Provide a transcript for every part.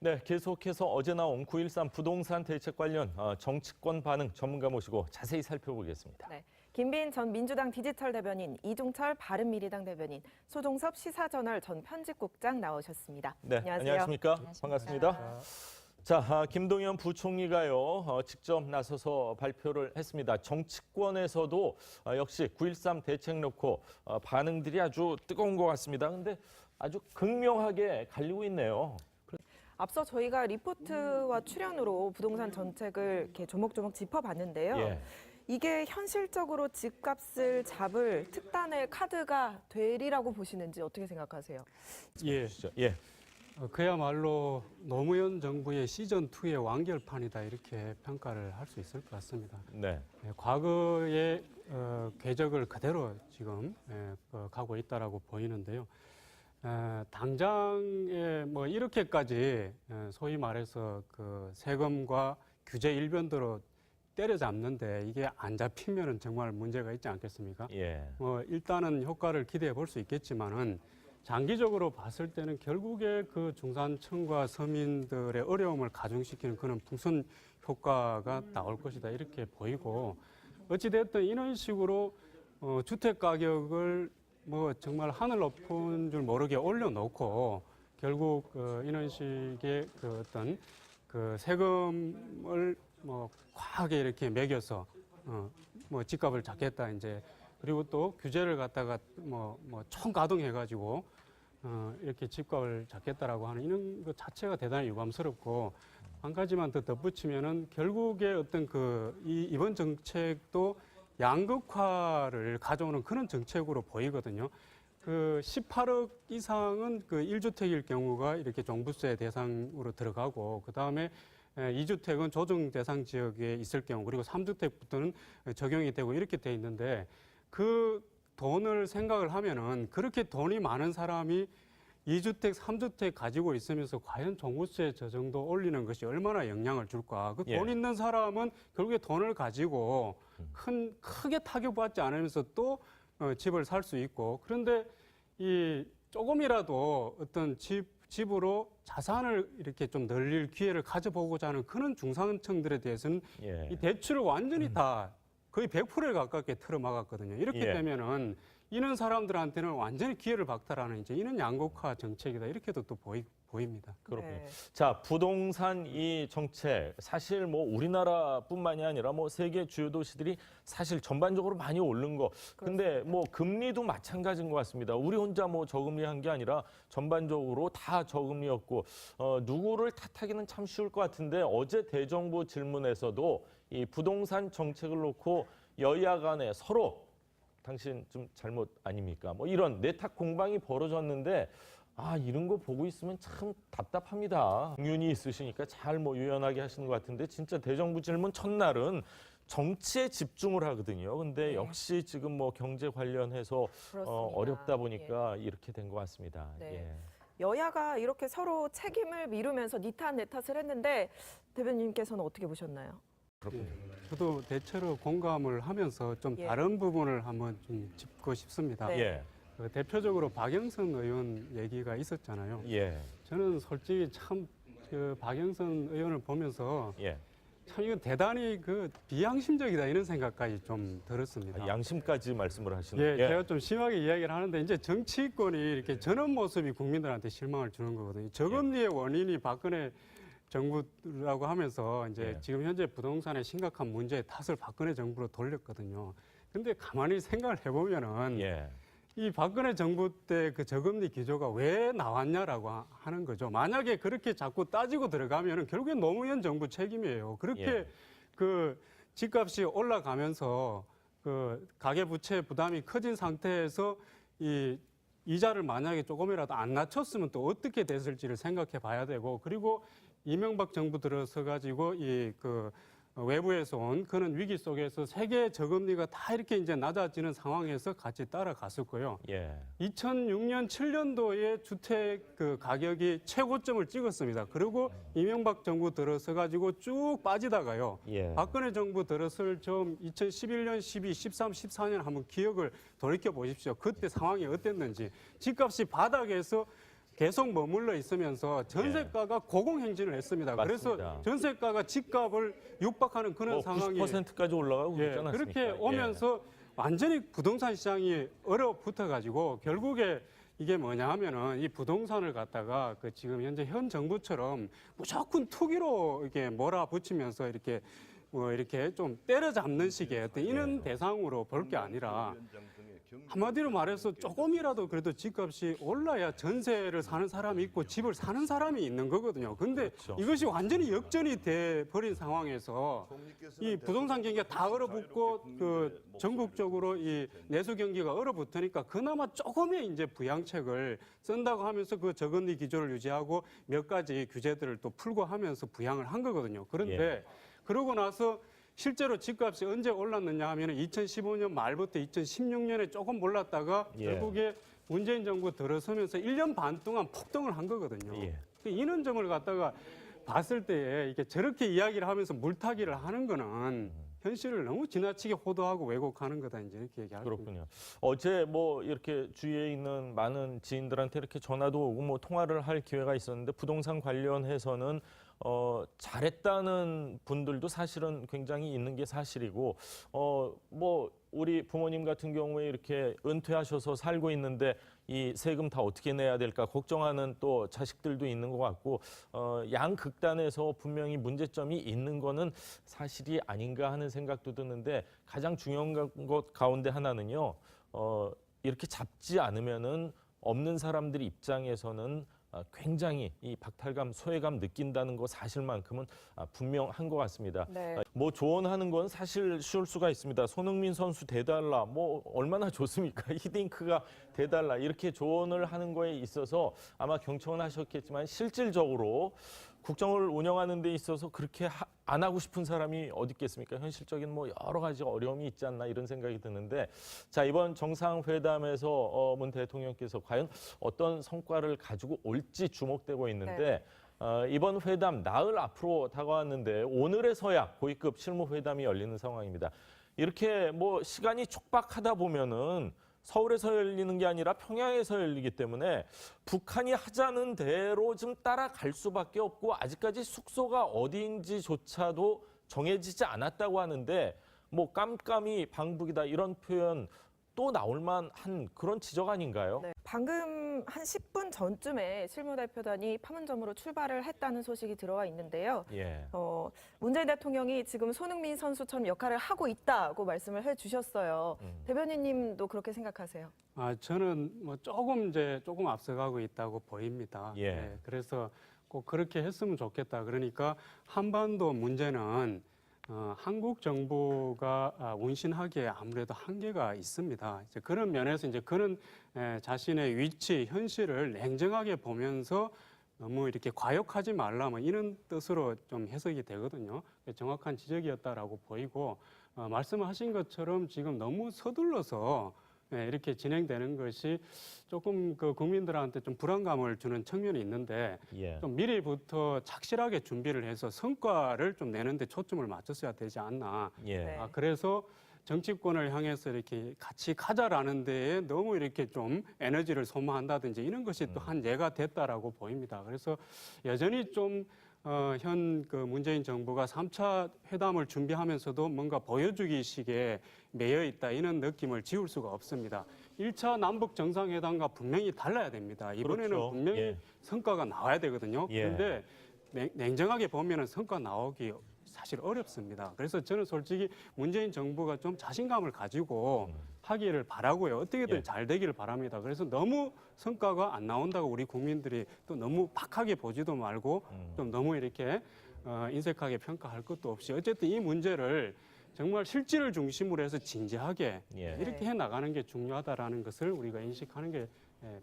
네, 계속해서 어제 나온 9.13 부동산 대책 관련 정치권 반응 전문가 모시고 자세히 살펴보겠습니다. 네, 김빈 전 민주당 디지털 대변인, 이종철 바른미래당 대변인, 소종섭 시사저널 전 편집국장 나오셨습니다. 네, 안녕하세요. 안녕하십니까? 반갑습니다. 자, 김동연 부총리가요, 직접 나서서 발표를 했습니다. 정치권에서도 역시 9.13 대책 놓고 반응들이 아주 뜨거운 것 같습니다. 근데 아주 극명하게 갈리고 있네요. 앞서 저희가 리포트와 출연으로 부동산 정책을 이렇게 조목조목 짚어봤는데요. 예. 이게 현실적으로 집값을 잡을 특단의 카드가 되리라고 보시는지 어떻게 생각하세요? 예, 예. 그야말로 노무현 정부의 시즌2의 완결판이다 이렇게 평가를 할 수 있을 것 같습니다. 네. 과거의 궤적을 그대로 지금 가고 있다라고 보이는데요. 당장에 뭐 이렇게까지 소위 말해서 그 세금과 규제 일변도로 때려잡는데 이게 안 잡히면은 정말 문제가 있지 않겠습니까? 예. 뭐 일단은 효과를 기대해 볼 수 있겠지만은 장기적으로 봤을 때는 결국에 그 중산층과 서민들의 어려움을 가중시키는 그런 풍선 효과가 나올 것이다 이렇게 보이고, 어찌됐든 이런 식으로 주택 가격을 뭐 정말 하늘 높은 줄 모르게 올려놓고 결국 이런 식의 그 어떤 그 세금을 뭐 과하게 이렇게 매겨서 뭐 집값을 잡겠다 이제, 그리고 또 규제를 갖다가 뭐 총가동해가지고 이렇게 집값을 잡겠다라고 하는 이런 것 자체가 대단히 유감스럽고, 한 가지만 더 덧붙이면은 결국에 어떤 이번 정책도 양극화를 가져오는 그런 정책으로 보이거든요. 그 18억 이상은 그 1주택일 경우가 이렇게 종부세 대상으로 들어가고, 그 다음에 2주택은 조정 대상 지역에 있을 경우, 그리고 3주택부터는 적용이 되고 이렇게 돼 있는데, 그 돈을 생각을 하면은 그렇게 돈이 많은 사람이 2주택, 3주택 가지고 있으면서 과연 종부세 저 정도 올리는 것이 얼마나 영향을 줄까? 그 돈 있는 사람은 결국에 돈을 가지고 크게 타격받지 않으면서 또 집을 살 수 있고, 그런데 이 조금이라도 어떤 집으로 자산을 이렇게 좀 늘릴 기회를 가져보고자 하는 그런 중산층들에 대해서는 이 대출을 완전히 다 거의 100%에 가깝게 틀어막았거든요. 이렇게 되면은 이런 사람들한테는 완전히 기회를 박탈하는 이제 이런 양극화 정책이다 이렇게도 또 보입니다. 그렇군요. 네. 자, 부동산 이 정책 사실 뭐 우리나라뿐만이 아니라 뭐 세계 주요 도시들이 사실 전반적으로 많이 오른 거. 근데 뭐 금리도 마찬가지인 것 같습니다. 우리 혼자 뭐 저금리한 게 아니라 전반적으로 다 저금리였고, 누구를 탓하기는 참 쉬울 것 같은데 어제 대정부 질문에서도 이 부동산 정책을 놓고 여야 간에 서로 당신 좀 잘못 아닙니까? 뭐 이런 내탁 공방이 벌어졌는데, 이런 거 보고 있으면 참 답답합니다. 공륜이 있으시니까 잘 뭐 유연하게 하시는 것 같은데, 진짜 대정부 질문 첫날은 정치에 집중을 하거든요. 근데 역시 지금 뭐 경제 관련해서 어렵다 보니까 이렇게 된 것 같습니다. 네. 예. 여야가 이렇게 서로 책임을 미루면서 니 탓 내 탓을 했는데 대변인께서는 어떻게 보셨나요? 그렇군요. 저도 대체로 공감을 하면서 좀 다른 부분을 한번 좀 짚고 싶습니다. 네. 예. 대표적으로 박영선 의원 얘기가 있었잖아요. 예. 저는 솔직히 참 그 박영선 의원을 보면서 예. 참 이건 대단히 그 비양심적이다 이런 생각까지 좀 들었습니다. 양심까지 말씀을 하시는. 예, 제가 좀 심하게 이야기를 하는데 이제 정치권이 이렇게 저런 모습이 국민들한테 실망을 주는 거거든요. 저금리의 원인이 박근혜 정부라고 하면서 이제 지금 현재 부동산의 심각한 문제의 탓을 박근혜 정부로 돌렸거든요. 근데 가만히 생각을 해보면은 이 박근혜 정부 때 그 저금리 기조가 왜 나왔냐라고 하는 거죠. 만약에 그렇게 자꾸 따지고 들어가면은 결국엔 노무현 정부 책임이에요. 그렇게 그 집값이 올라가면서 그 가계부채 부담이 커진 상태에서 이 이자를 만약에 조금이라도 안 낮췄으면 또 어떻게 됐을지를 생각해 봐야 되고, 그리고 이명박 정부 들어서 가지고 이 그 외부에서 온 그런 위기 속에서 세계 저금리가 다 이렇게 이제 낮아지는 상황에서 같이 따라갔을 거예요. 2006년, 7년도에 주택 그 가격이 최고점을 찍었습니다. 그리고 이명박 정부 들어서 가지고 쭉 빠지다가요. 박근혜 정부 들어설 좀 2011년, 12, 13, 14년 한번 기억을 돌이켜 보십시오. 그때 상황이 어땠는지. 집값이 바닥에서 계속 머물러 있으면서 전세가가 고공행진을 했습니다. 맞습니다. 그래서 전세가가 집값을 육박하는 그런 상황이 90%까지 올라가고 그러지 않았습니까? 그렇게 오면서 완전히 부동산 시장이 얼어붙어 가지고 결국에 이게 뭐냐 하면은 이 부동산을 갖다가 그 지금 현재 현 정부처럼 무조건 투기로 이렇게 몰아붙이면서 이렇게 뭐 이렇게 좀 때려잡는 식의 어떤 이런 대상으로 볼 게 아니라 한마디로 말해서 조금이라도 그래도 집값이 올라야 전세를 사는 사람이 있고 집을 사는 사람이 있는 거거든요. 근데 그렇죠. 이것이 완전히 역전이 돼 버린 상황에서 이 부동산 경기가 다 얼어붙고 그 전국적으로 이 내수 경기가 얼어붙으니까 그나마 조금의 이제 부양책을 쓴다고 하면서 그 저금리 기조를 유지하고 몇 가지 규제들을 또 풀고 하면서 부양을 한 거거든요. 그런데 그러고 나서 실제로 집값이 언제 올랐느냐 하면 2015년 말부터 2016년에 조금 올랐다가 결국에 문재인 정부 들어서면서 1년 반 동안 폭등을 한 거거든요. 이런 점을 갖다가 봤을 때에 이게 저렇게 이야기를 하면서 물타기를 하는 거는 현실을 너무 지나치게 호도하고 왜곡하는 거다 이제 이렇게 얘기할 겁니다. 그렇군요. 어제 뭐 이렇게 주위에 있는 많은 지인들한테 이렇게 전화도 오고 뭐 통화를 할 기회가 있었는데 부동산 관련해서는 잘했다는 분들도 사실은 굉장히 있는 게 사실이고 뭐 우리 부모님 같은 경우에 이렇게 은퇴하셔서 살고 있는데 이 세금 다 어떻게 내야 될까 걱정하는 또 자식들도 있는 것 같고 양극단에서 분명히 문제점이 있는 거는 사실이 아닌가 하는 생각도 드는데 가장 중요한 것 가운데 하나는요. 이렇게 잡지 않으면은 없는 사람들 입장에서는 굉장히 이 박탈감, 소외감 느낀다는 거 사실만큼은 분명한 것 같습니다. 네. 뭐 조언하는 건 사실 쉬울 수가 있습니다. 손흥민 선수 대달라, 뭐 얼마나 좋습니까? 히딩크가 대달라 이렇게 조언을 하는 거에 있어서 아마 경청은 하셨겠지만 실질적으로 국정을 운영하는 데 있어서 그렇게 안 하고 싶은 사람이 어디 있겠습니까? 현실적인 뭐 여러 가지 어려움이 있지 않나 이런 생각이 드는데 자 이번 정상회담에서 문 대통령께서 과연 어떤 성과를 가지고 올지 주목되고 있는데 이번 회담 나흘 앞으로 다가왔는데 오늘에서야 고위급 실무회담이 열리는 상황입니다. 이렇게 뭐 시간이 촉박하다 보면은 서울에서 열리는 게 아니라 평양에서 열리기 때문에 북한이 하자는 대로 좀 따라갈 수밖에 없고 아직까지 숙소가 어디인지조차도 정해지지 않았다고 하는데 뭐 깜깜이 방북이다 이런 표현 또 나올 만한 그런 지적 아닌가요? 네. 방금 한 10분 전쯤에 실무대표단이 판문점으로 출발을 했다는 소식이 들어와 있는데요. 문재인 대통령이 지금 손흥민 선수처럼 역할을 하고 있다고 말씀을 해주셨어요. 대변인님도 그렇게 생각하세요? 저는 뭐 조금 앞서가고 있다고 보입니다. 그래서 꼭 그렇게 했으면 좋겠다. 그러니까 한반도 문제는 한국 정부가 운신하기에 아무래도 한계가 있습니다. 이제 그런 면에서 이제 그런 자신의 위치, 현실을 냉정하게 보면서 너무 이렇게 과욕하지 말라 뭐 이런 뜻으로 좀 해석이 되거든요. 정확한 지적이었다라고 보이고 말씀하신 것처럼 지금 너무 서둘러서 이렇게 진행되는 것이 조금 그 국민들한테 좀 불안감을 주는 측면이 있는데 좀 미리부터 착실하게 준비를 해서 성과를 좀 내는데 초점을 맞췄어야 되지 않나. 그래서 정치권을 향해서 이렇게 같이 가자라는 데에 너무 이렇게 좀 에너지를 소모한다든지 이런 것이 또 한 예가 됐다라고 보입니다. 그래서 여전히 좀 현 그 문재인 정부가 3차 회담을 준비하면서도 뭔가 보여주기식에 매여 있다 이런 느낌을 지울 수가 없습니다. 1차 남북 정상회담과 분명히 달라야 됩니다. 이번에는 그렇죠. 분명히 성과가 나와야 되거든요. 그런데 냉정하게 보면은 성과 나오기 사실 어렵습니다. 그래서 저는 솔직히 문재인 정부가 좀 자신감을 가지고 하기를 바라고요. 어떻게든 잘 되기를 바랍니다. 그래서 너무 성과가 안 나온다고 우리 국민들이 또 너무 박하게 보지도 말고 좀 너무 이렇게 인색하게 평가할 것도 없이 어쨌든 이 문제를 정말 실질을 중심으로 해서 진지하게 이렇게 해 나가는 게 중요하다라는 것을 우리가 인식하는 게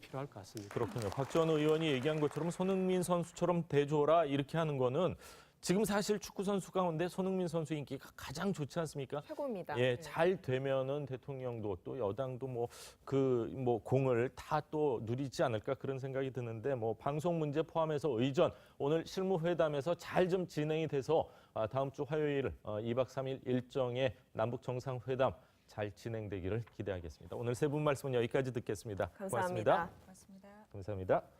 필요할 것 같습니다. 그렇군요. 박 전 의원이 얘기한 것처럼 손흥민 선수처럼 대줘라 이렇게 하는 거는 지금 사실 축구 선수 가운데 손흥민 선수 인기가 가장 좋지 않습니까? 최고입니다. 잘 되면은 대통령도 또 여당도 뭐 공을 다 또 누리지 않을까 그런 생각이 드는데 뭐 방송 문제 포함해서 의전 오늘 실무회담에서 잘 좀 진행이 돼서 다음 주 화요일 2박 3일 일정의 남북 정상회담 잘 진행되기를 기대하겠습니다. 오늘 세 분 말씀은 여기까지 듣겠습니다. 감사합니다. 고맙습니다. 감사합니다.